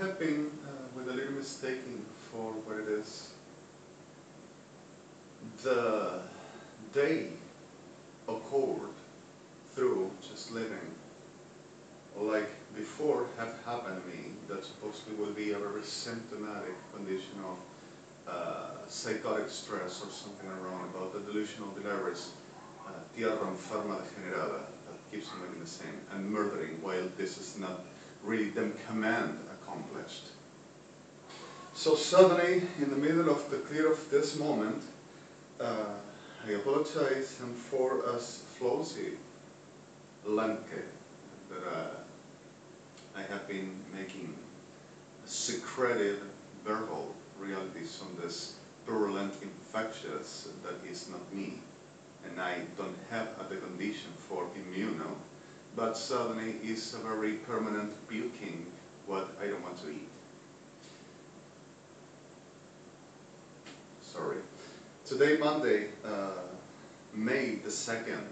have been with a little mistaking for what it is. The day occurred through just living like before have happened to me, that supposedly will be a very symptomatic condition of psychotic stress or something around about the delusional delirious tierra enferma degenerada that keeps on making the same and murdering, while this is not really the command accomplished. So suddenly, in the middle of the clear of this moment, I apologize and for as flossy BLANCO that I have been making secretive verbal realities on this virulent infectious that is not me, and I don't have the condition for immuno, but suddenly is a very permanent puking what I don't want to eat. Sorry. Today, Monday, May the 2nd,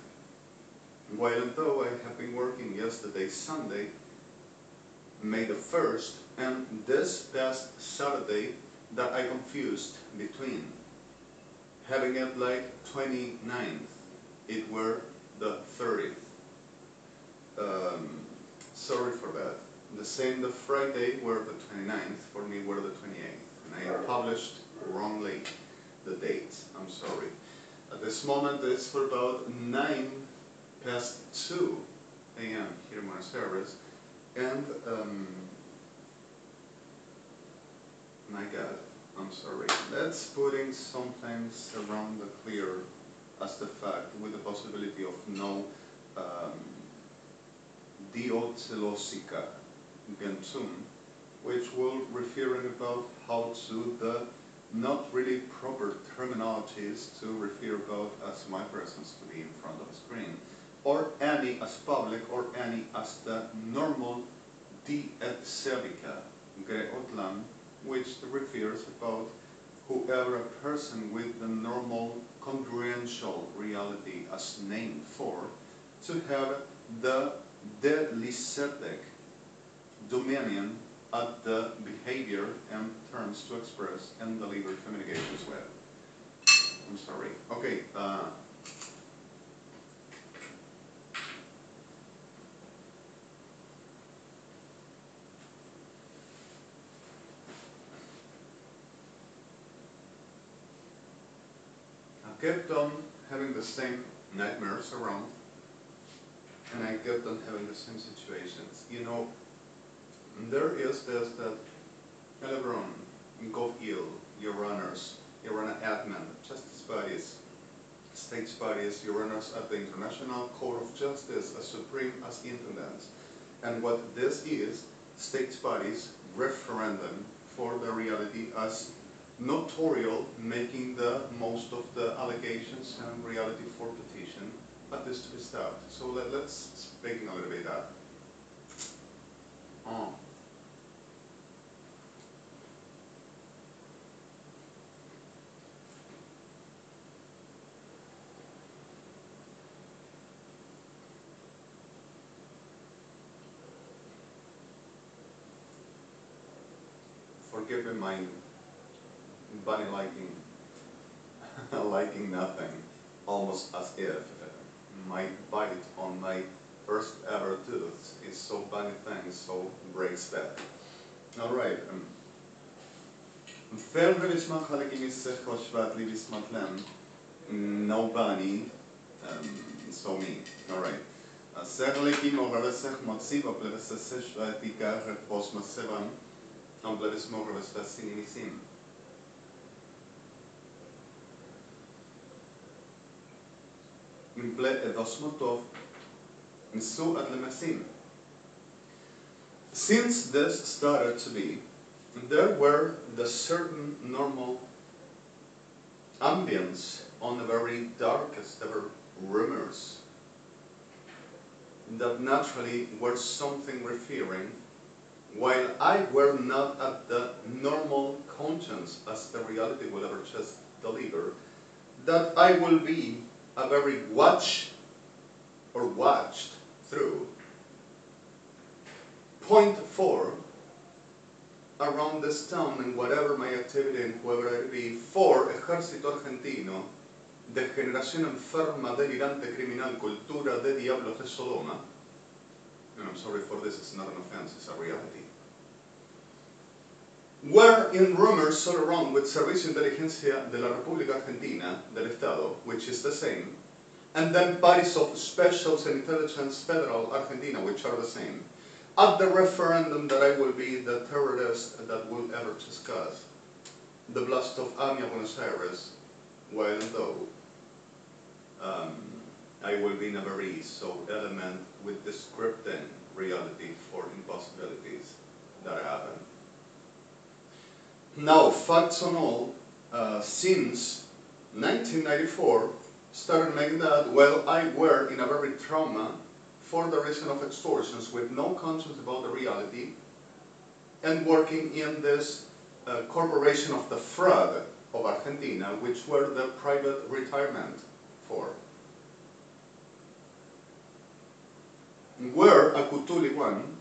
while though I have been working yesterday, Sunday, May the 1st, and this past Saturday that I confused between having it like 29th, it were the 30th. Sorry for that. The same the Friday were the 29th, for me were the 28th, and I published wrongly the dates. I'm sorry. At this moment it's for about 9 past 2 a.m. here in Buenos Aires, and my God, I'm sorry. That's putting some things around the clear as the fact, with the possibility of no diocelosica gentum, which will referring about how to the not really proper terminologies to refer about as my presence to be in front of a screen, or any as public, or any as the normal diecelica GOV.IL, which refers about whoever a person with the normal congruential reality as named for, to have the delicetic dominion at the behavior and terms to express and deliver communications with. I'm sorry. Okay. I kept on having the same nightmares around, and I kept on having the same situations. You know, there is this that Elebron, GOV.IL, your runners, your runner admin, justice bodies, states bodies, your runners at the International Court of Justice, as supreme as intendants. And what this is, states bodies referendum for the reality as notorial, making the most of the allegations and reality for petition at this to be stopped. So let's speak a little bit that. Forgive me my bunny liking nothing, almost as if my bite on my first ever tooth is so bunny thing, so breaks that. Alright. No bunny, so me. Alright. Since this started to be, there were the certain normal ambience on the very darkest ever rumors that naturally were something referring, while I were not at the normal conscience as the reality will ever just deliver, that I will be a very watched through. Point 4, around this town and whatever my activity and whoever I be for Ejército Argentino, degeneración enferma, delirante, criminal, cultura de diablos de Sodoma, and I'm sorry for this, it's not an offense, it's a reality. Were in rumors all around with Servicio de Inteligencia de la República Argentina, del Estado, which is the same, and then bodies of specials and intelligence federal Argentina, which are the same, at the referendum that I will be the terrorist that will ever discuss the blast of AMIA Buenos Aires, while though I will be in a very so element with descripting reality for impossibilities that happen. Now, facts on all, since 1994, started making that, well, I were in a very trauma for the reason of extortions with no conscience about the reality and working in this corporation of the fraud of Argentina, which were the private retirement for. Where a Cutuli one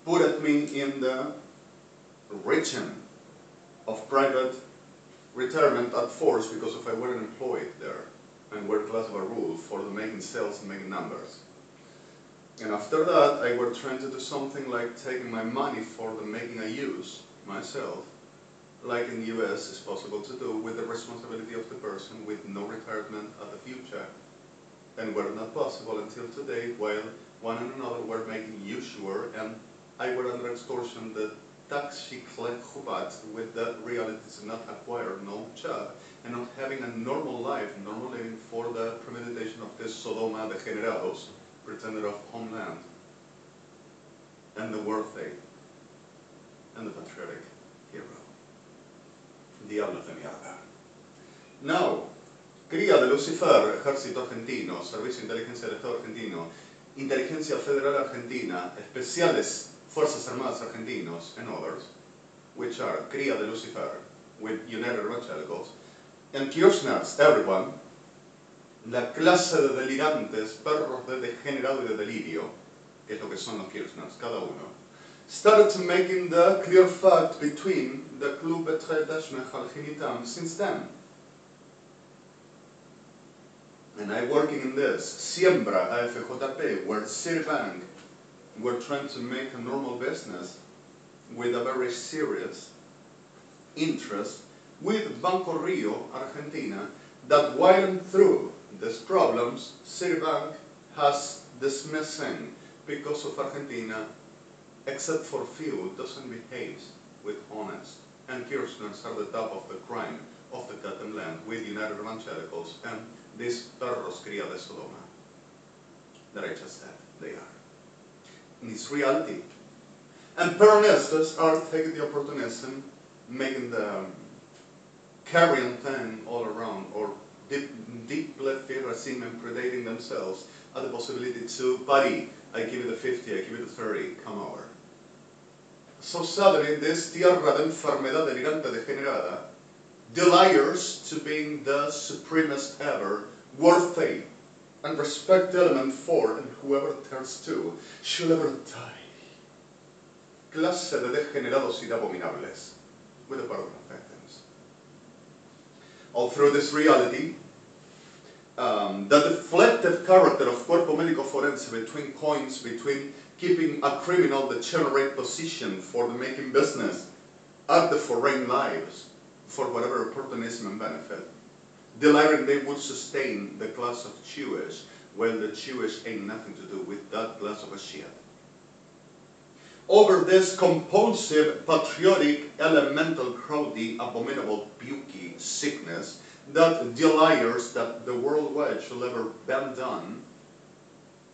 put me in the region of private retirement at force because if I weren't employed there and were class of a rule for the making sales and making numbers. And after that, I were trying to do something like taking my money for the making a use myself, like in the US is possible to do with the responsibility of the person with no retirement at the future, and were not possible until today, while one and another were making usual, and I were under extortion the tax with the reality to not acquire no job and not having a normal life, normal living for the premeditation of this Sodoma DEGENERADOS, pretender of homeland, and the worthy, and the patriotic hero. Diablos de mierda. Now, cría de Lucifer, Ejército Argentino, Servicio de Inteligencia del Estado Argentino, Inteligencia Federal Argentina, Especiales Fuerzas Armadas Argentinos, and others, which are cría de Lucifer, with United Evangelicals, and Kirchners, everyone, la clase de delirantes, perros de degenerado y de delirio, que es lo que son los Kirchners, cada uno, started to making the clear fact between the Club Betrayal since then. And I working in this, Siembra, AFJP, where Citibank were trying to make a normal business with a very serious interest with Banco Rio, Argentina, that while through these problems, Citibank has dismissing because of Argentina, except for few, doesn't behave with honest. And Kirchners are the top of the crime of the Catholic land with United Evangelicals and these perros cría de Sodoma that I just said they are. And it's reality. And Peronistas are taking the opportunism, making the carrion thing all around, or deeply fearing and predating themselves at the possibility to, buddy, I give you the 50, I give you the 30, come over. So suddenly, this tierra de enfermedad delirante degenerada desires to being the supremest ever, worthy and respect element for, and whoever turns to, shall ever die. Clase de degenerados y de abominables, with the pardon of victims. All through this reality, the deflective character of Cuerpo Médico Forense between coins, between keeping a criminal the generate position for the making business at the foreign lives, for whatever opportunism and benefit, deliring they would sustain the class of Jewish, while the Jewish ain't nothing to do with that class of a shit. Over this compulsive, patriotic, elemental, crowdy, abominable, pukey sickness that desires that the worldwide shall ever bend down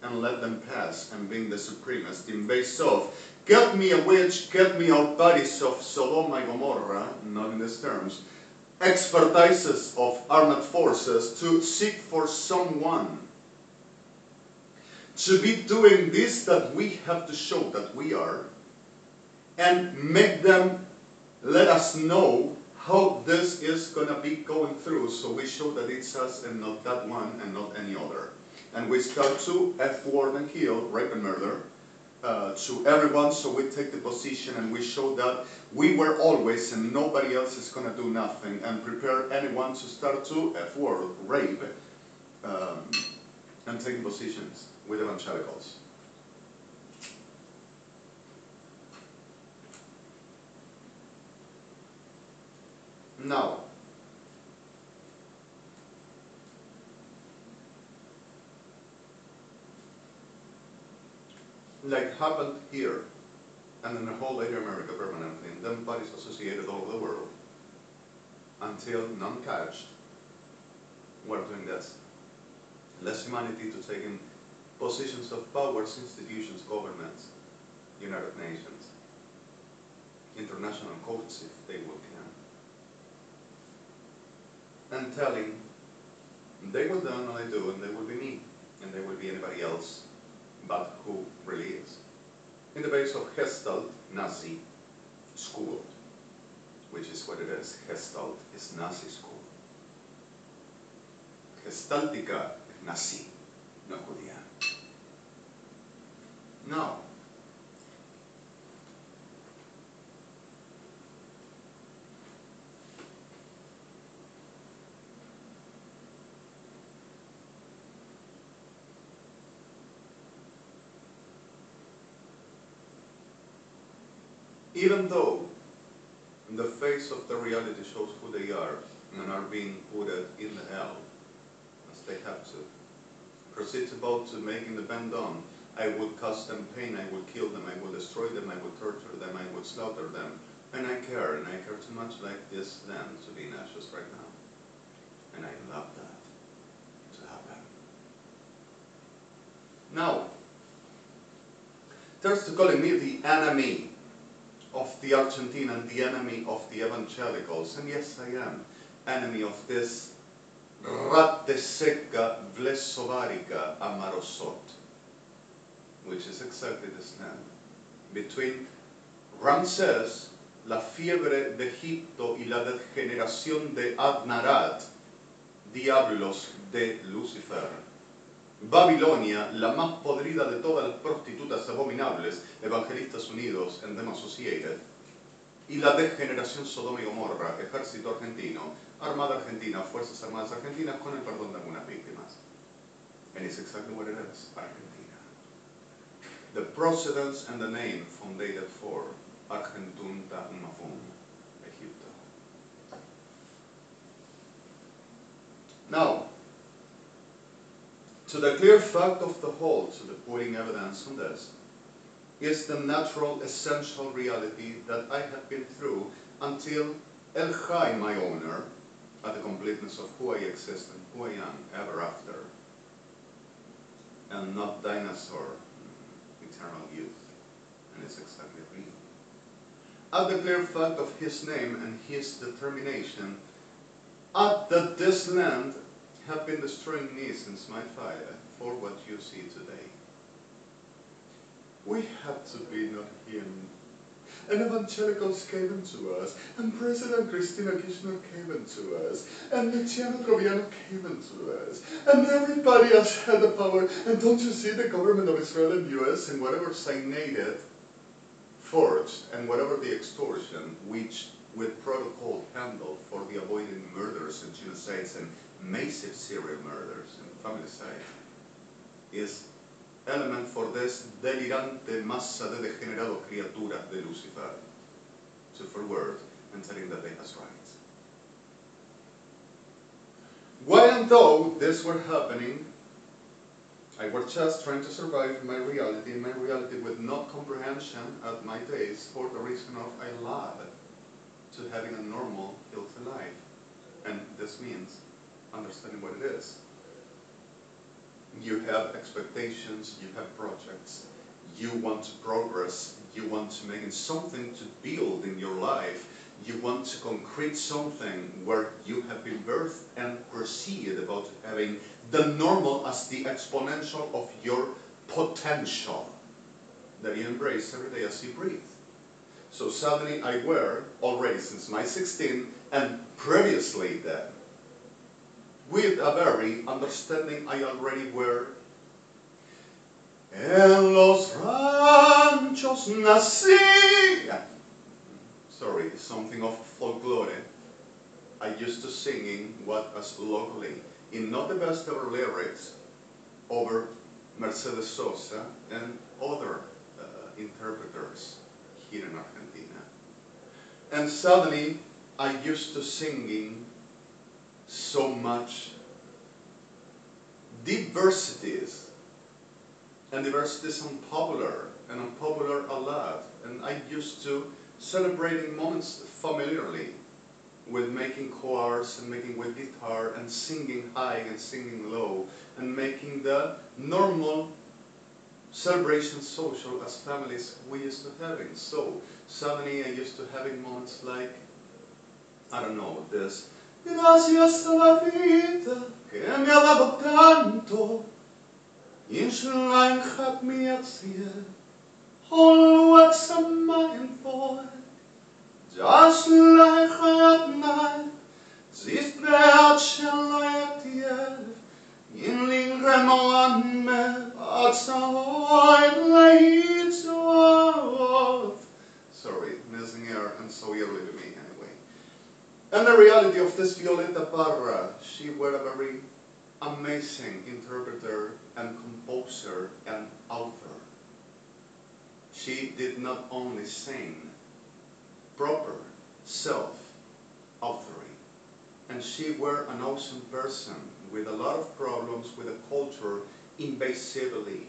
and let them pass and being the supremest in base of get me a witch, get me our bodies of Sodom and Gomorrah, not in these terms, expertises of armed forces to seek for someone to be doing this that we have to show that we are, and make them let us know how this is going to be going through, so we show that it's us and not that one and not any other. And we start to F-word and kill, rape and murder, to everyone, so we take the position and we show that we were always and nobody else is going to do nothing, and prepare anyone to start to F-word, rape, and taking positions with evangelicals. Now, like happened here and in the whole Latin America permanently, and then bodies associated all over the world, until none catched, we're doing this. Less humanity to take in positions of powers, institutions, governments, United Nations, international courts if they will can, and telling they will do and I do, and they will be me, and they will be anybody else but who really is. In the base of Gestalt, Nazi school, which is what it is. Gestalt is Nazi school. Gestáltica es Nazi, no judía. Now, even though the face of the reality shows who they are and are being put in the hell, as they have to, proceeds about to making the bend on, I would cause them pain, I would kill them, I would destroy them, I would torture them, I would slaughter them, and I care too much like this land to be in ashes right now. And I love that to happen. Now, there's to calling me the enemy of the Argentina and the enemy of the evangelicals, and yes, I am enemy of this rate seca vlesovarica amarosot, which is exactly this land between Ramsés, la fiebre de Egipto y la degeneración de Adnarat, diablos de Lucifer. Babilonia, la más podrida de todas las prostitutas abominables, evangelistas unidos and them associated, y la degeneración Sodoma y Gomorra, ejército argentino, armada argentina, fuerzas armadas argentinas, con el perdón de algunas víctimas. And it's exactly what it is, Argentina. The procedence and the name founded for Argentunta Umafum, Egipto. Now, to the clear fact of the whole, to the putting evidence on this, is the natural, essential reality that I have been through until El Chai, my owner, at the completeness of who I exist and who I am ever after, and not dinosaur, eternal youth, and it's exactly real. At the clear fact of his name and his determination, at that this land have been destroying me since my fire for what you see today. We had to be not him. And evangelicals came into us, and President Cristina Kirchner came into us, and Luciano Troviano came into us, and everybody else had the power. And don't you see the government of Israel and US and whatever signated, forged, and whatever the extortion, which with protocol handled for the avoiding murders and genocides and massive serial murders and familicide, is element for this delirante masa de degenerados criaturas de Lucifer to forward and telling that they has rights. While though this were happening, I was just trying to survive my reality with no comprehension at my days for the reason of I love to having a normal, healthy life. And this means understanding what it is. You have expectations, you have projects, you want to progress, you want to make something to build in your life, you want to concrete something where you have been birthed and proceed about having the normal as the exponential of your potential that you embrace every day as you breathe. So suddenly I were already since my 16 and previously then, with a very understanding I already were en los Dios nací. Sorry, something of folklore. I used to singing what as locally, in not the best ever lyrics, over Mercedes Sosa and other interpreters here in Argentina. And suddenly, I used to singing so much diversities, and diversities unpopular, and unpopular a lot. And I used to celebrating moments familiarly with making chords and making with guitar and singing high and singing low and making the normal celebration social as families we used to having. So suddenly I used to having moments like, I don't know, this gracias a la vida que me ha dado tanto, Inchline hat me at here, all what's a mind for, just like at night, this bed shall lie at the end, in lingremo an me, at some lights off. Sorry, missing air and so early to me anyway. And the reality of this Violeta Parra, she were a very amazing interpreter and composer and author. She did not only sing proper self-authoring, and she were an awesome person with a lot of problems with a culture invasively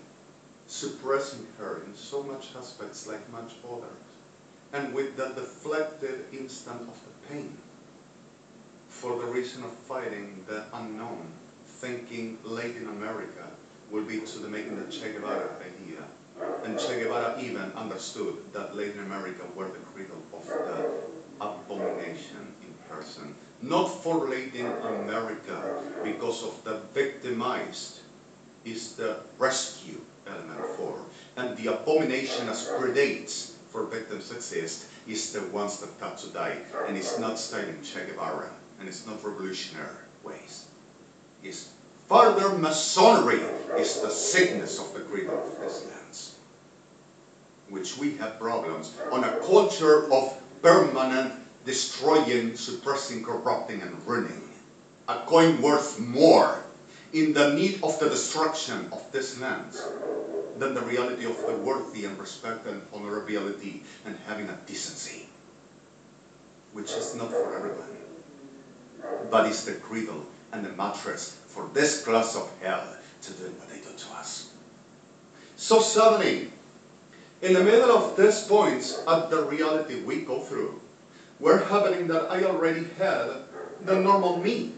suppressing her in so much aspects like much others, and with the deflected instant of the pain for the reason of fighting the unknown, thinking Latin America will be to the making the Che Guevara idea. And Che Guevara even understood that Latin America were the cradle of the abomination in person. Not for Latin America, because of the victimized is the rescue element for. And the abomination as predates for victims exist is the ones that got to die. And it's not styling Che Guevara, and it's not revolutionary ways. It's further Masonry is the sickness of the cradle of these lands, which we have problems on a culture of permanent destroying, suppressing, corrupting, and ruining. A coin worth more in the need of the destruction of these lands than the reality of the worthy and respect and honorability and having a decency, which is not for everyone, but is the cradle and the mattress for this class of hell to do what they do to us. So suddenly, in the middle of these points at the reality we go through, were happening that I already had the normal me.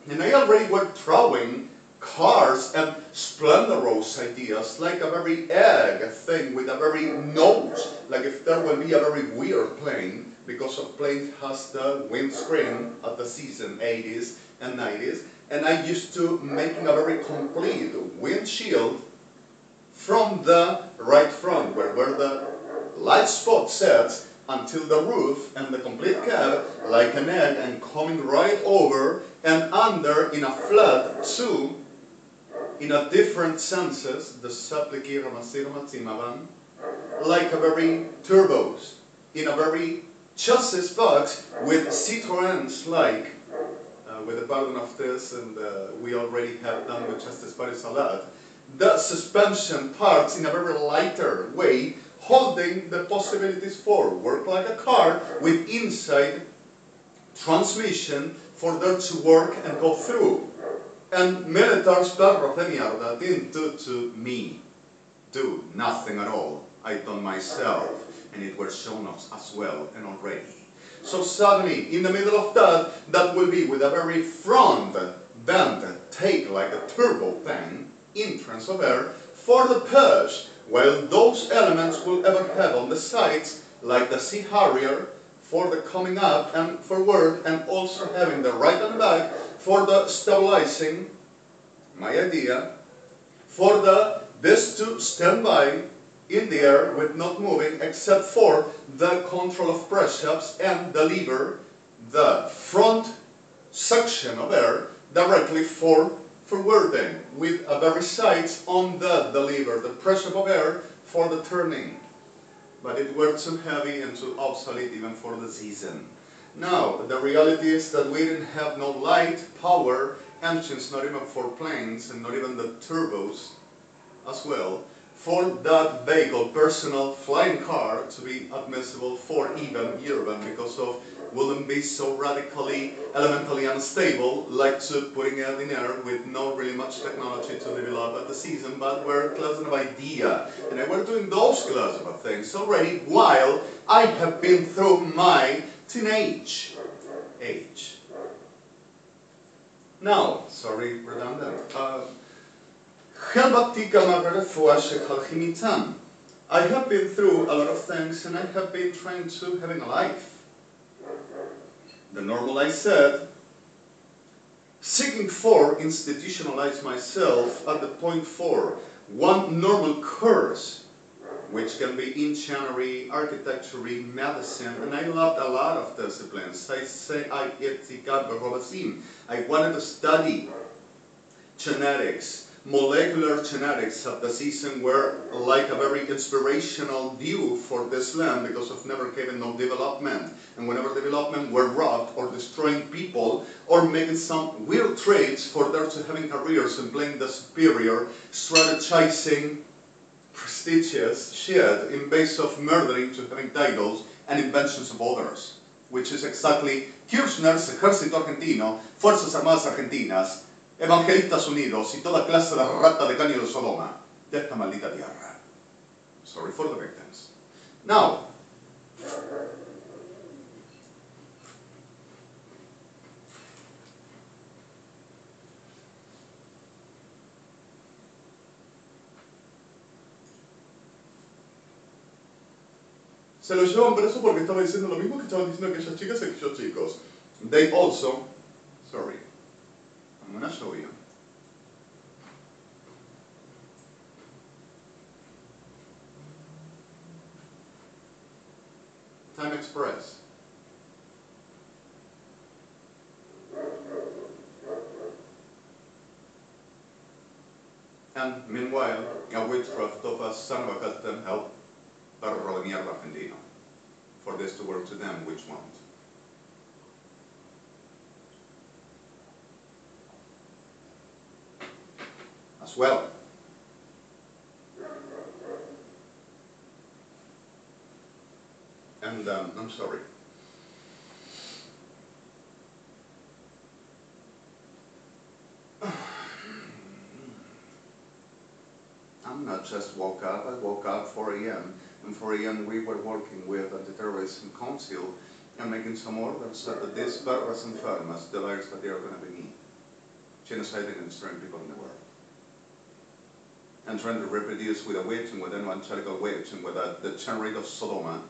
And I already were throwing cars and splendorous ideas like a very egg thing with a very nose, like if there will be a very weird plane, because a plane has the windscreen at the season 80s and 90s, and I used to making a very complete windshield from the right front, where the light spot sets, until the roof and the complete cab, like an egg, and coming right over and under in a flat too, in a different senses, the supplici ramasiramatimavan, like a very turbos, in a very chassis box with Citroëns like, with the pardon of this, and we already have done with Justice Paris a lot, the suspension parts in a very lighter way, holding the possibilities for work like a car with inside transmission for them to work and go through. And military's perros de mierda didn't do to me, do nothing at all. I done myself, and it was shown us as well and already. So suddenly, in the middle of that, that will be with a very front bend take like a turbo thing, entrance of air, for the push, while those elements will ever have on the sides, like the Sea Harrier, for the coming up and forward, and also having the right and back for the stabilizing, my idea, for this to stand by in the air with not moving except for the control of press-ups and the lever, the front suction of air directly for forwarding with a very sides on the lever, the pressure of air for the turning. but it were too heavy and too obsolete even for the season. Now, the reality is that we didn't have no light, power, engines, not even for planes, and not even the turbos as well, for that vehicle, personal flying car, to be admissible for even urban, because of wouldn't be so radically, elementally unstable, like to putting it in air with not really much technology to develop at the season, but we're class of idea. And I were doing those class of things already while I have been through my teenage age. Now, sorry, redundant. I have been through a lot of things, and I have been trying to having a life. The normal I said, seeking for institutionalize myself at the point for one normal course, which can be engineering, architecture, medicine, and I loved a lot of disciplines. I wanted to study genetics. Molecular genetics at the season were like a very inspirational view for this land, because of never given no development. And whenever development were robbed or destroying people or making some weird trades for their to having careers and playing the superior, strategizing prestigious shit in base of murdering to having titles and inventions of others. Which is exactly Kirchner's Ejército Argentino, Fuerzas Armadas Argentinas, Evangelistas Unidos y toda clase de rata de caño de Sodoma de esta maldita tierra. Sorry for the victims. Now, se lo llevan preso porque estaba diciendo lo mismo que estaban diciendo aquellas chicas y aquellos chicos. They also, sorry, I'm going to show you. Time Express. And meanwhile, a witchcraft of a son of a custom help perro de mierda argentino for this to work to them, which won't. As well. And I'm sorry. I'm not just woke up, I woke up 4 a.m. And 4 a.m. we were working with the Terrorism Council and making some orders that these perros enfermas, the virus that they are going to be me, genociding and destroying people in the world. And trying to reproduce with a witch and with an evangelical witch and with the generate of Sodoma,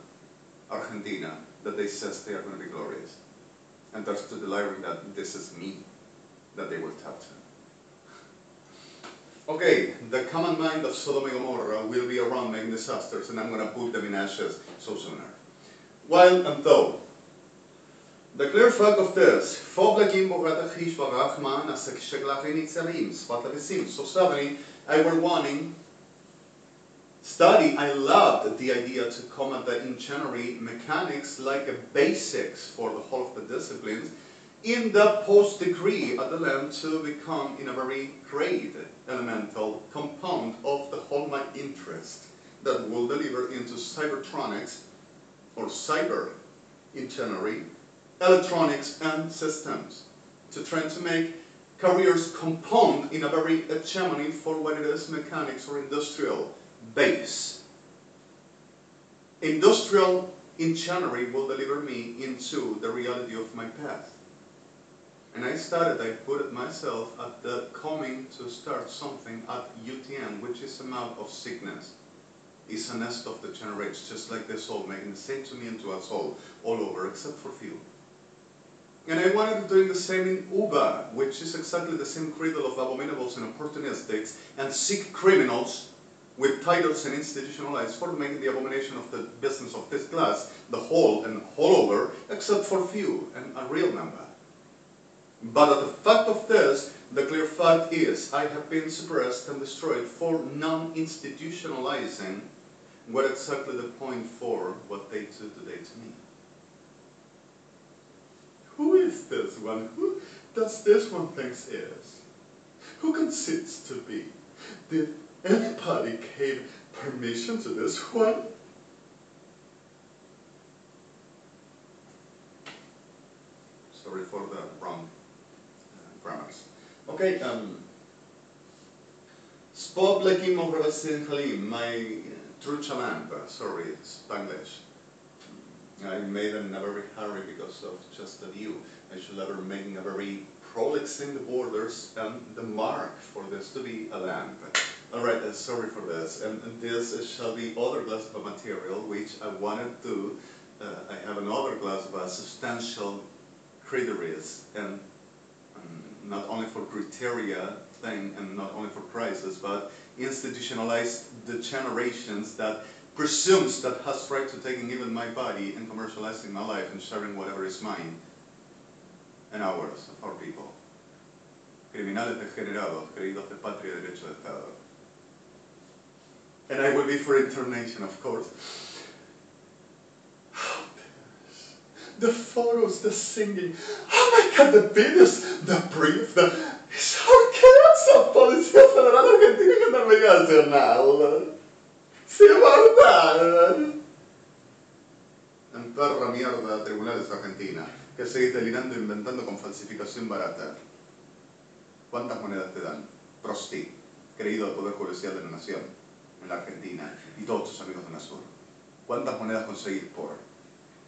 Argentina, that they says they are going to be glorious. And thus to delivering that this is me, that they will touch. Okay, the common mind of Sodom and Gomorrah will be around making disasters, and I'm going to put them in ashes so sooner. While and though, the clear fact of this, so suddenly I were wanting study, I loved the idea to come at the engineering mechanics like a basics for the whole of the disciplines in the post-degree at the land to become in a very great elemental compound of the whole my interest that will deliver into cybertronics or cyber engineering, electronics and systems to try to make careers compound in a very hegemony for what it is mechanics or industrial base. Industrial engineering will deliver me into the reality of my path. And I put it myself at the coming to start something at UTN, which is a map of sickness. It's a nest of degenerates, just like the soul, making the same to me and to us all over, except for few. And I wanted to do the same in UBA, which is exactly the same cradle of abominables and opportunistics and sick criminals with titles and institutionalized for making the abomination of the business of this class, the whole and all over, except for few and a real number. But at the fact of this, the clear fact is I have been suppressed and destroyed for non-institutionalizing what exactly the point for what they do today to me. Who is this one? Who does this one think is? Who concedes to be? Did anybody give permission to this one? Sorry for the wrong grammars. Okay, Spobleki Mogravesin Halim, my trucha lamp, sorry, Spanglish. I made it in a very hurry because of just the view. I should have been making a very prolixing the borders and the mark for this to be a lamp. Alright, sorry for this. And this shall be other glass of a material which I wanted to, I have another glass of a substantial criteria and not only for criteria thing and not only for prices, but institutionalized the generations that presumes that has right to taking even my body and commercializing my life and sharing whatever is mine and ours, of our people. Criminales degenerados, queridos de patria y derecho de Estado. And I will be for internation, of course. The photos, the singing, oh my God, the videos, the brief, the... ¡Sorpresa! Policía Federal Argentina y Nacional. ¡Sí, verdad! En perra mierda, tribunales de Argentina, que seguís delirando e inventando con falsificación barata. ¿Cuántas monedas te dan? Prosti, creído al Poder Judicial de la Nación, en la Argentina, y todos tus amigos de Nasur. ¿Cuántas monedas conseguís por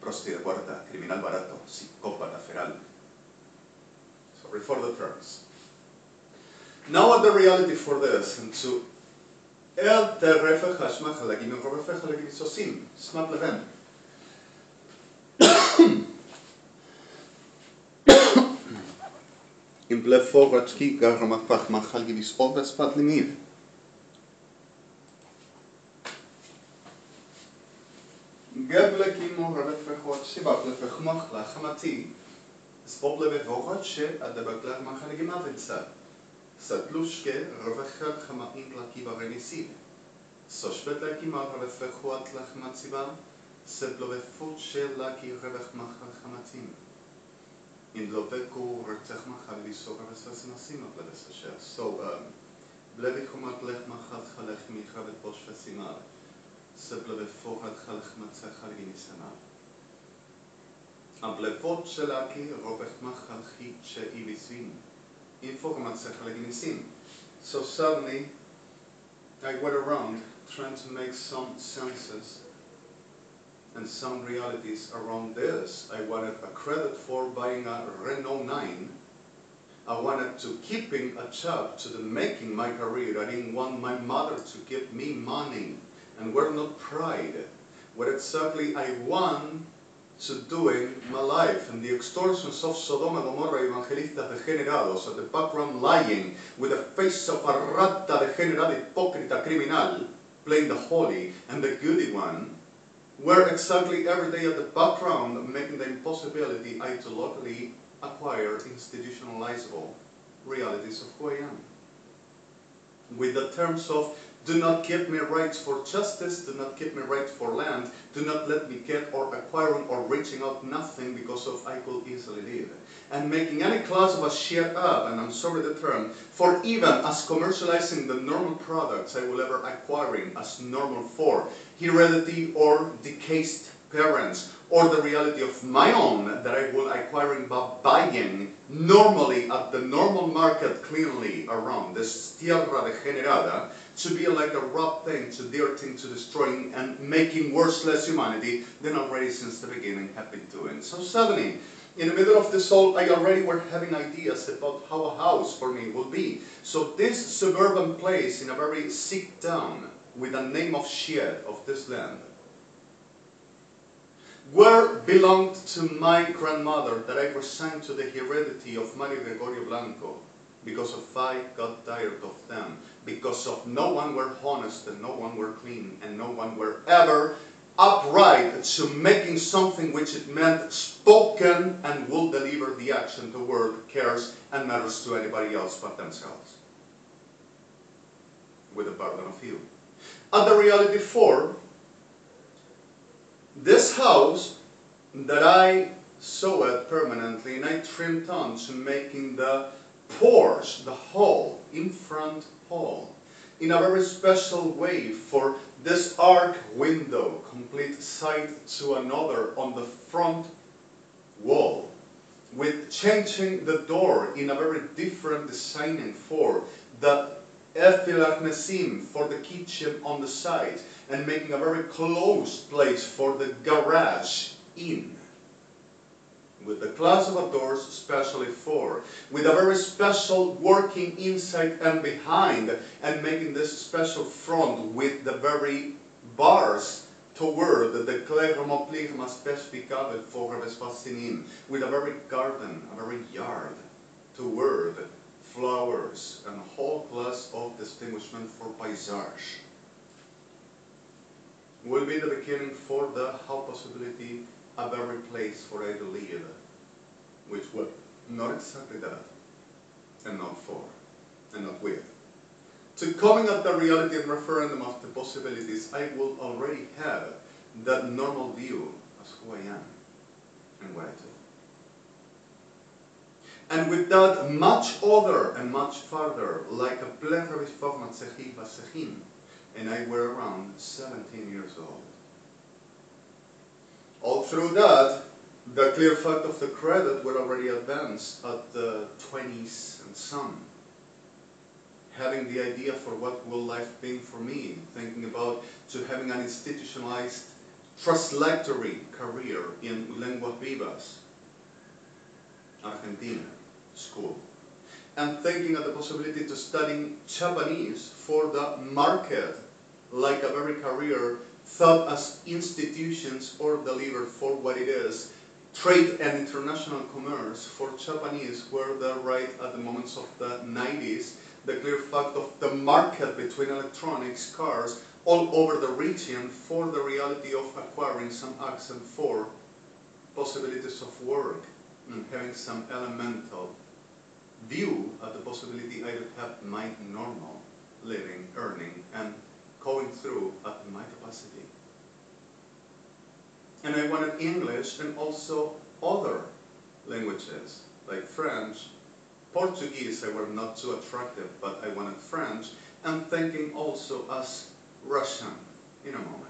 prosti de puerta, criminal barato, psicópata feral? Sorry for the terms. Now what the reality for this, and to el terrefe hashma halagim and robefe halagim sosim, smat levem. In ble forratski garmafach machalgivis obes patlimiv. Geblekim robefe shibak lefech machla chamati. Spoble bevorat she adabaklar machalgim avinsa. Satlushke revechel chamaim lakiva renisiv. Soshvet lakimal revechot lachmatzivam. Seblovefut she laki revech machal chamatim. In Loveku retech machal visor revesasinasim ablevesasher. So, blevichumat lech machal chalech micha vetposh vesimar. Sebleveforat chalech matzech halginisanal. Ablevot she laki revech machal chi she ibisvin. So suddenly, I went around trying to make some senses and some realities around this. I wanted a credit for buying a Renault 9. I wanted to keeping a job to the making my career. I didn't want my mother to give me money. And we're not pride. What exactly I want to doing my life, and the extortions of Sodoma, Gomorrah, evangelistas degenerados, at the background lying with the face of a rata degenerada, hypocrita, criminal, playing the holy and the goody one, were exactly every day at the background making the impossibility I to locally acquire institutionalizable realities of who I am. With the terms of, do not give me rights for justice, do not give me rights for land, do not let me get or acquiring or reaching out nothing because of I could easily live. And making any class of a shit up, and I'm sorry the term, for even as commercializing the normal products I will ever acquiring as normal for heredity or decased parents, or the reality of my own that I will acquiring by buying normally at the normal market clearly around this tierra degenerada, to be like a rough thing, to dear thing, to destroying and making worthless humanity than already since the beginning have been doing. So suddenly, in the middle of this all, I already were having ideas about how a house for me will be. So this suburban place in a very sick town with a name of shit of this land, where belonged to my grandmother that I resigned to the heredity of Mario Gregorio Blanco, because of I got tired of them, because of no one were honest and no one were clean and no one were ever upright to making something which it meant spoken and will deliver the action the world cares and matters to anybody else but themselves, with the pardon of you. And the reality for house that I saw it permanently, and I trimmed on to making the porch, the hall, in front hall, in a very special way for this arc window, complete side to another on the front wall, with changing the door in a very different designing for the Nesim for the kitchen on the side, and making a very closed place for the garage in, with the class of doors especially for, with a very special working inside and behind, and making this special front with the very bars toward the clairement pligma specificable for Vespasianin, with a very garden, a very yard toward flowers and a whole class of distinguishment for paysage. Will be the beginning for the how possibility a very place for I to live, which will not exactly that, and not for, and not with. To coming at the reality and referendum of the possibilities, I will already have that normal view as who I am and what I do. And with that, much other and much farther, like a plethora of format sehim, and I were around 17 years old. All through that, the clear fact of the credit were already advanced at the 20s and some. Having the idea for what will life be for me, thinking about to having an institutionalized translatory career in lenguas vivas, Argentina, school, and thinking of the possibility to studying Japanese for the market, like a very career thought as institutions or delivered for what it is, trade and international commerce for Japanese were the right at the moments of the 90s, the clear fact of the market between electronics, cars, all over the region for the reality of acquiring some accent for possibilities of work and having some elemental view at the possibility I would have my normal living, earning, and going through at my capacity. And I wanted English and also other languages, like French. Portuguese I were not too attractive, but I wanted French, and thinking also as Russian in a moment.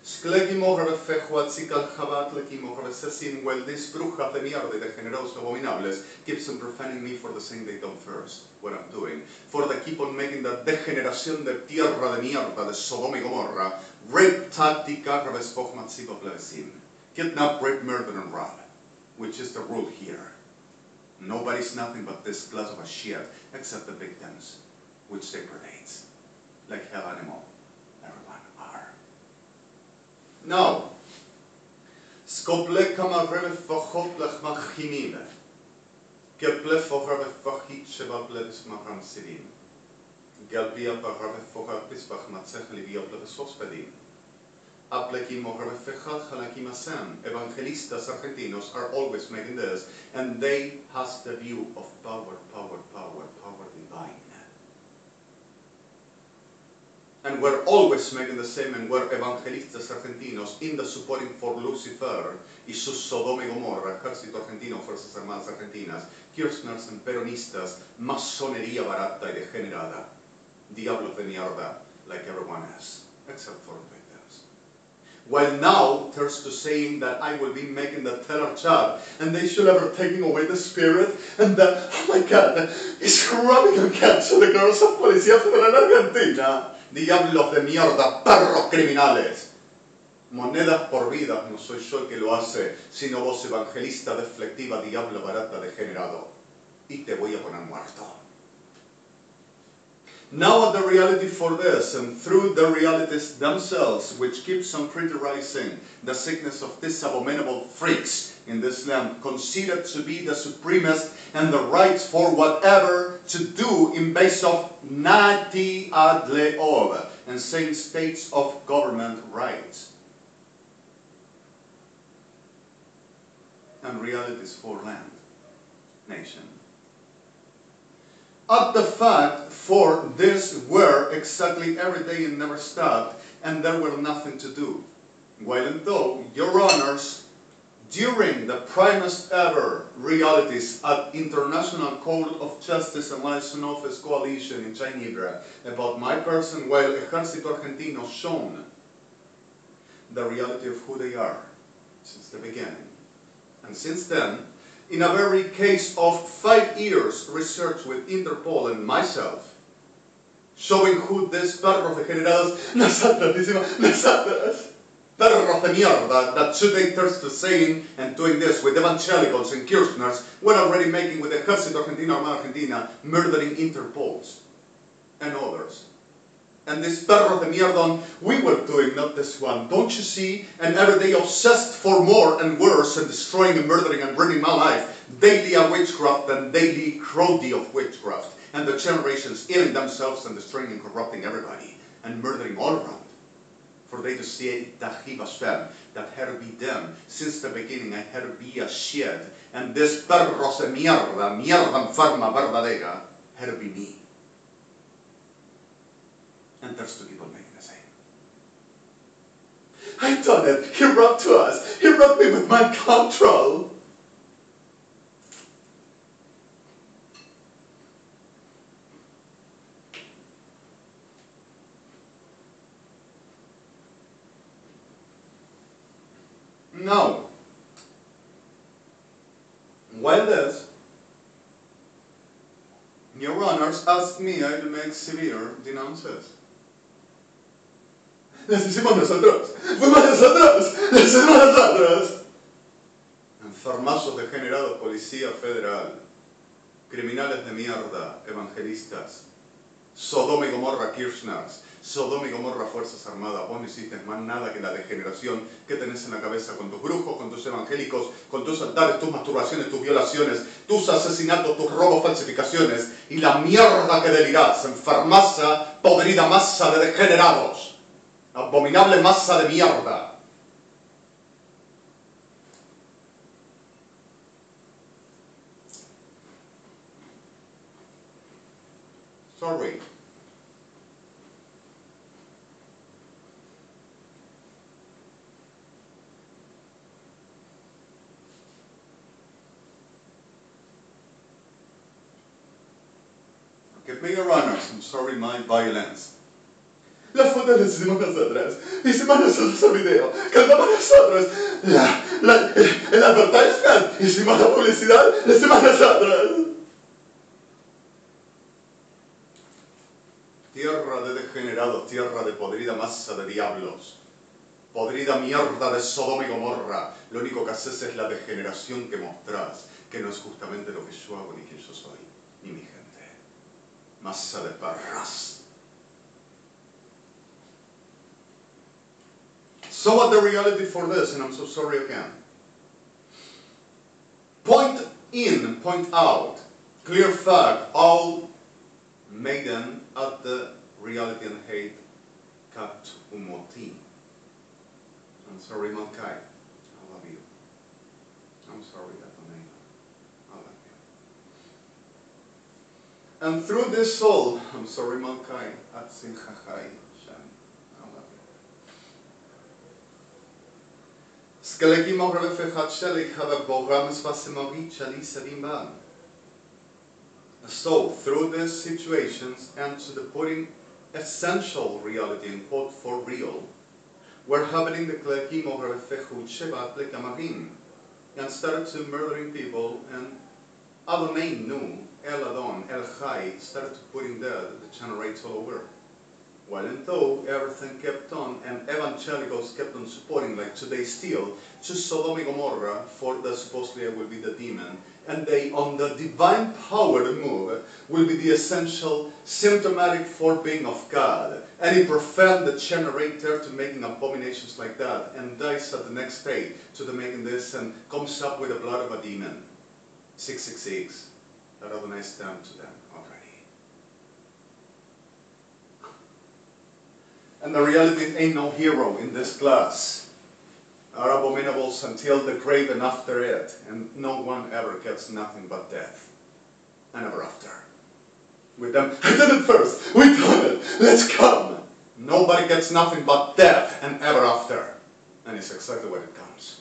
Sklegimorre fejuatzical jabatlekimorre sesim well these brujas de mierda de degenerados abominables keeps on profaning me for the thing they done first, what I'm doing. For they keep on making the degeneración de tierra de mierda de Sodoma y Gomorra, rape, táctica, revesfoj matziva plevesim. Kidnap, rape, murder, and rob, which is the rule here. Nobody's nothing but this class of a shit, except the victims, which they predate. Like hell animal, everyone are. Now, skople kamareve fachot lech machimile, keple forave fachit sheba plevis maham sidim, galbia parave forapis bachmatzech livia plevis hospedim. Aplekim morave fechal halakim asem. Evangelistas argentinos are always making this, and they has the view of power, power, power, power divine. And we're always making the same, and we're evangelistas argentinos in the supporting for Lucifer y sus Sodoma y Gomorra, ejército argentino, fuerzas armadas argentinas, kirchners and peronistas, masonería barata y degenerada, diablos de mierda, like everyone else, except for the victims. While now, there's to saying that I will be making the teller job, and they should ever taking away the spirit, and that, oh my God, it's rubbing against the girls of Policía Federal Argentina. Diablos de mierda, perros criminales. Monedas por vida, no soy yo el que lo hace, sino vos evangelista deflectiva, diablo barata degenerado. Y te voy a poner muerto. Now the reality for this, and through the realities themselves, which keeps on criticizing the sickness of these abominable freaks in this land, considered to be the supremest and the rights for whatever to do in base of nati ad leov, and same states of government rights. And realities for land, nation. At the fact for this were exactly every day and never stopped, and there were nothing to do. While and though, Your Honors, during the primest ever realities at International Court of Justice and Liaison Office Coalition in Ginebra about my person, while Ejército Argentino shown the reality of who they are since the beginning. And since then, in a very case of 5 years research with Interpol and myself, showing who these perros degenerados, nosotros, perros de mierda, that should they thirst to saying and doing this with evangelicals and Kirchners, were already making with the Ejército Argentino, Armada Argentina, murdering Interpols and others. And this perros de mierda, we were doing not this one, don't you see? And every day obsessed for more and worse and destroying and murdering and ruining my life, daily a witchcraft and daily crowdy of witchcraft, and the generations killing themselves and destroying and corrupting everybody and murdering all around. For they to see that he was them, that had to be them. Since the beginning I had to be a shit, and this perros de mierda, mierda enferma verdadera, had to be me. And there's 2 people making the same. I done it. He robbed to us. He robbed me with mind control. No. While this, Your Honors asked me I will make severe denounces. Las hicimos nosotros. Fuimos nosotros. Las hicimos nosotros. Enfermazos degenerados, Policía Federal, criminales de mierda, evangelistas, Sodoma y Gomorra Kirchners, Sodoma y Gomorra Fuerzas Armadas. Vos no hiciste más nada que la degeneración que tenés en la cabeza con tus brujos, con tus evangélicos, con tus altares, tus masturbaciones, tus violaciones, tus asesinatos, tus robos, falsificaciones y la mierda que delirás, enfermaza, podrida masa de degenerados. Abominable masa de mierda. Sorry. Give me Your Honors, I'm sorry my violence. Las fotos las hicimos nosotras. Hicimos nosotros el video. Cantamos nosotros. El advertisement. Hicimos la publicidad. La hicimos nosotros. Tierra de degenerados, tierra de podrida masa de diablos. Podrida mierda de Sodoma y Gomorra. Lo único que haces es la degeneración que mostrás, que no es justamente lo que yo hago ni quien yo soy, ni mi gente. Masa de perras. So what the reality for this, and I'm so sorry again. Point in, point out, clear fact, all maiden at the reality and hate kat umoti. I'm sorry, Malkai. I love you. I'm sorry, Atomena. I love you. And through this soul, I'm sorry, Malkai, Atsin Chachai, Shem. I love you. Skelekimo Revefechat Shelik Hada Bogram Spasimori Chali Sadimban. So, through these situations and to the putting essential reality in quote for real, we're happening the Klekimo Revefechut Shevat Lekamarim and started to murdering people, and Adonai Nu, El Adon, El Chai started to putting dead the generates all over. While and though everything kept on and evangelicals kept on supporting, like today still, to Sodom and Gomorrah, for that supposedly will be the demon, and they on the divine power to move will be the essential symptomatic for being of God. And he preferred the generator to making abominations like that, and dies at the next day to the making this and comes up with the blood of a demon. 666. That Adonai stand to them already. And the reality ain't no hero in this class. Are abominables until the grave and after it, and no one ever gets nothing but death. And ever after. With them, I did it first, we done it, let's come. Nobody gets nothing but death and ever after. And it's exactly what it comes.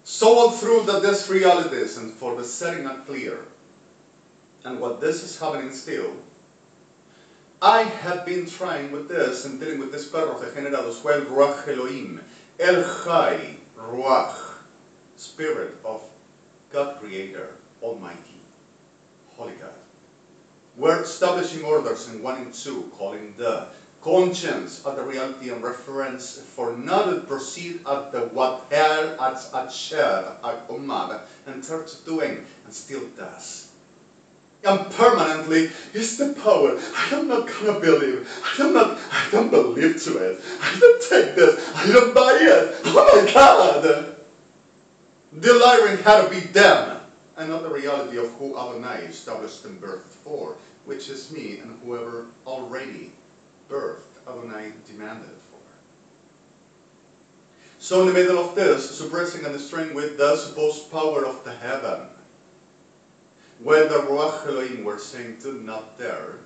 So all through that this realities, and for the setting up clear, and what this is happening still, I have been trying with this and dealing with this perros degenerados, well, Ruach Elohim, El Chai, Ruach, Spirit of God Creator, Almighty, Holy God. We're establishing orders in 1 and 2, calling the conscience of the reality and reference for not to proceed at the what hell at share at umad and starts doing and still does. And permanently is the power. I am not gonna believe. I don't believe to it. I don't take this. I don't buy it. Oh my God! Deliring had to be them, and not the reality of who Adonai established and birthed for, which is me and whoever already birthed Adonai demanded for. So in the middle of this, suppressing and destroying with the supposed power of the heaven, when the Ruach Elohim were saying do not dare,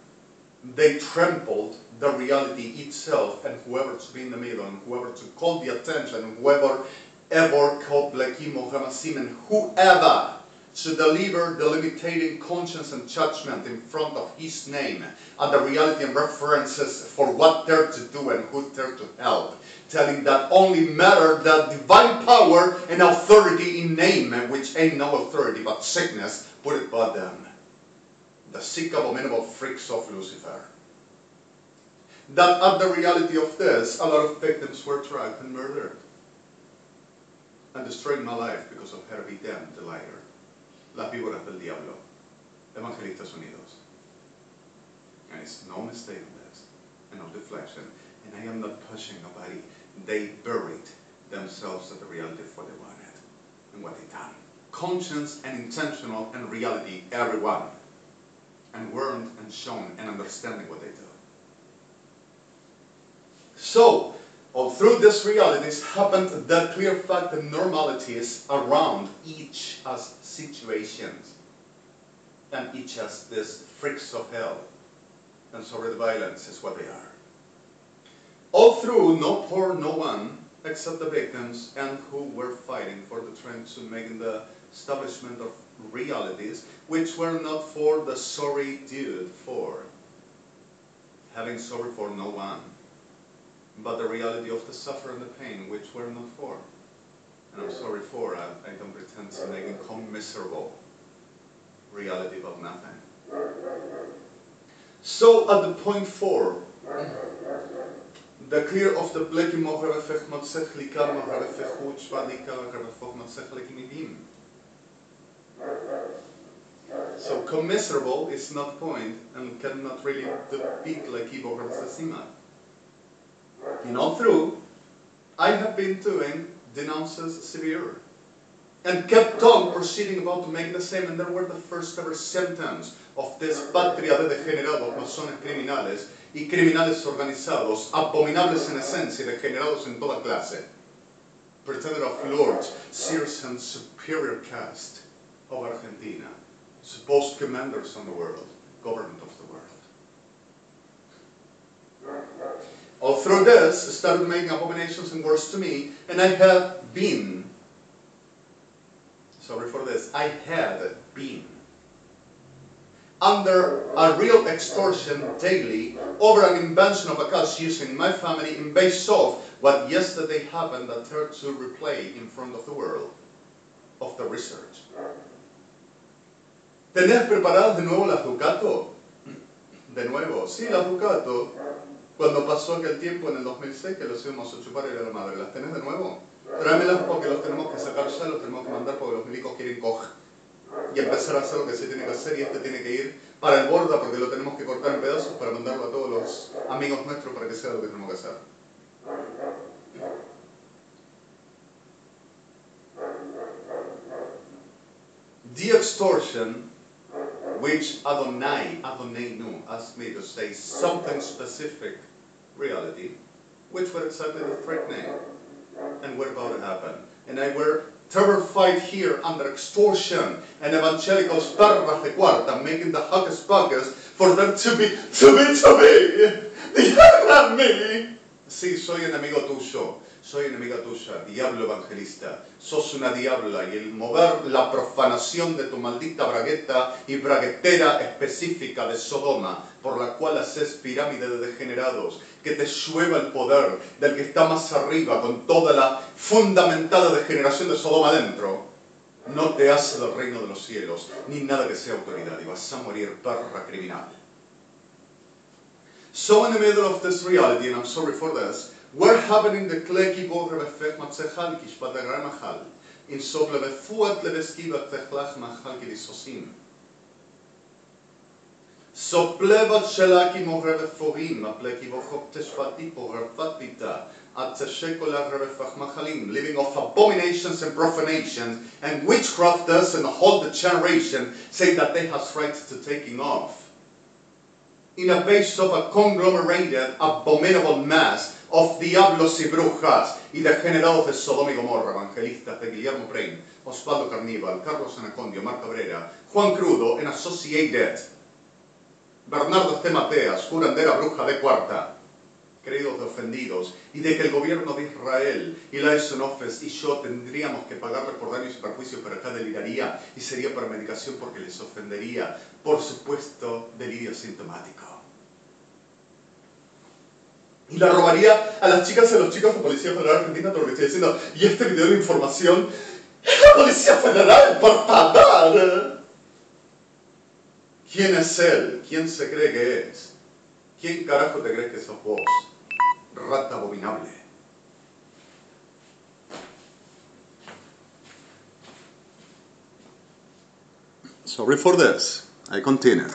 they trampled the reality itself, and whoever to be in the middle, and whoever to call the attention, and whoever ever called Blekim or Hamasim, and whoever to deliver the limiting conscience and judgment in front of his name, and the reality and references for what they're to do and who they're to help, telling that only matter that divine power and authority in name, which ain't no authority but sickness, put it by them, the sick abominable freaks of Lucifer. That at the reality of this, a lot of victims were dragged and murdered, and destroyed my life because of her be them, the liar. Las víboras del diablo, Evangelistas Unidos. And it's no mistake in this, and no deflection, and I am not pushing nobody. They buried themselves at the reality of what they wanted, and what they done. Conscience and intentional and reality, everyone. And learned and shown and understanding what they do. So, all through these realities happened the clear fact and normalities around each as situations. And each as these freaks of hell. And so the violence is what they are. All through, no poor, no one, except the victims and who were fighting for the trend to making the establishment of realities, which were not for the sorry dude for. Having sorry for no one. But the reality of the suffer and the pain, which were not for. And I'm sorry for, I don't pretend to make it commiserable. Reality about nothing. So at the point 4, the clear of the blekim moharefech matzech likar moharefech huch vadika moharefech matzech lekimivim. So commiserable is not point and cannot really depict like Ibo Sima. And all through, I have been doing denounces severe. And kept on proceeding about to make the same, and there were the first ever symptoms of this patria de degenerados, masones criminales, y criminales organizados, abominables en esencia, degenerados en toda clase. Pretended of lords, seers and superior caste of Argentina, supposed commanders on the world, government of the world. All through this, started making abominations and worse to me, and I have been, sorry for this, I had been under a real extortion daily over an invention of a cause using my family in base of what yesterday happened that had to replay in front of the world of the research. ¿Tenés preparadas de nuevo las Ducato? De nuevo, sí, las Ducato. Cuando pasó aquel tiempo en el 2006 que los íbamos a chupar y a la madre, ¿las tenés de nuevo? Tráemelas porque los tenemos que sacar ya, los tenemos que mandar porque los milicos quieren coger. Y empezar a hacer lo que se tiene que hacer, y este tiene que ir para el borda porque lo tenemos que cortar en pedazos para mandarlo a todos los amigos nuestros para que sea lo que tenemos que hacer. The extortion, which Adonai knew, asked me to say something specific reality, which were exactly the threatening and what about to happen. And I were terrified here under extortion and evangelicals perras de cuarta making the hocus pocus for them to be. They have not me. Sí, soy enemigo tuyo, soy enemiga tuya, diablo evangelista. Sos una diabla y el mover la profanación de tu maldita bragueta y braguetera específica de Sodoma, por la cual haces pirámide de degenerados, que te llueva el poder del que está más arriba con toda la fundamentada degeneración de Sodoma dentro, no te hace del reino de los cielos, ni nada que sea autoridad, y vas a morir perra criminal. So in the middle of this reality, and I'm sorry for this, we're happening the kleki borre befech matzechal kishpatagra machal, in sob lebefuat lebeskiva techlach machal kidisosim. So plebat shelaki morre beforim, apleki bochok teshpati porre fatita, at teshekola rebefach machalim, living of abominations and profanations, and witchcrafters and the whole generation say that they have rights to taking off. In a base of a conglomerated, abominable mass of diablos y brujas y degenerados de Sodoma y Gomorra, evangelistas de Guillermo Prein, Osvaldo Carníbal, Carlos Anacondio, Marc Cabrera, Juan Crudo, and Associated, Bernardo Estemateas, curandera bruja de cuarta, creídos de ofendidos, y de que el gobierno de Israel y la ESOS y yo tendríamos que pagarles por daños y perjuicios, pero acá deliraría y sería para medicación porque les ofendería, por supuesto, delirio sintomático. Y la robaría a las chicas y a los chicos de Policía Federal Argentina, todo lo que estoy diciendo, y este video de información es la Policía Federal, por favor. ¿Quién es él? ¿Quién se cree que es? ¿Quién carajo te crees que sos vos? Rata abominable. Sorry for this. I continue.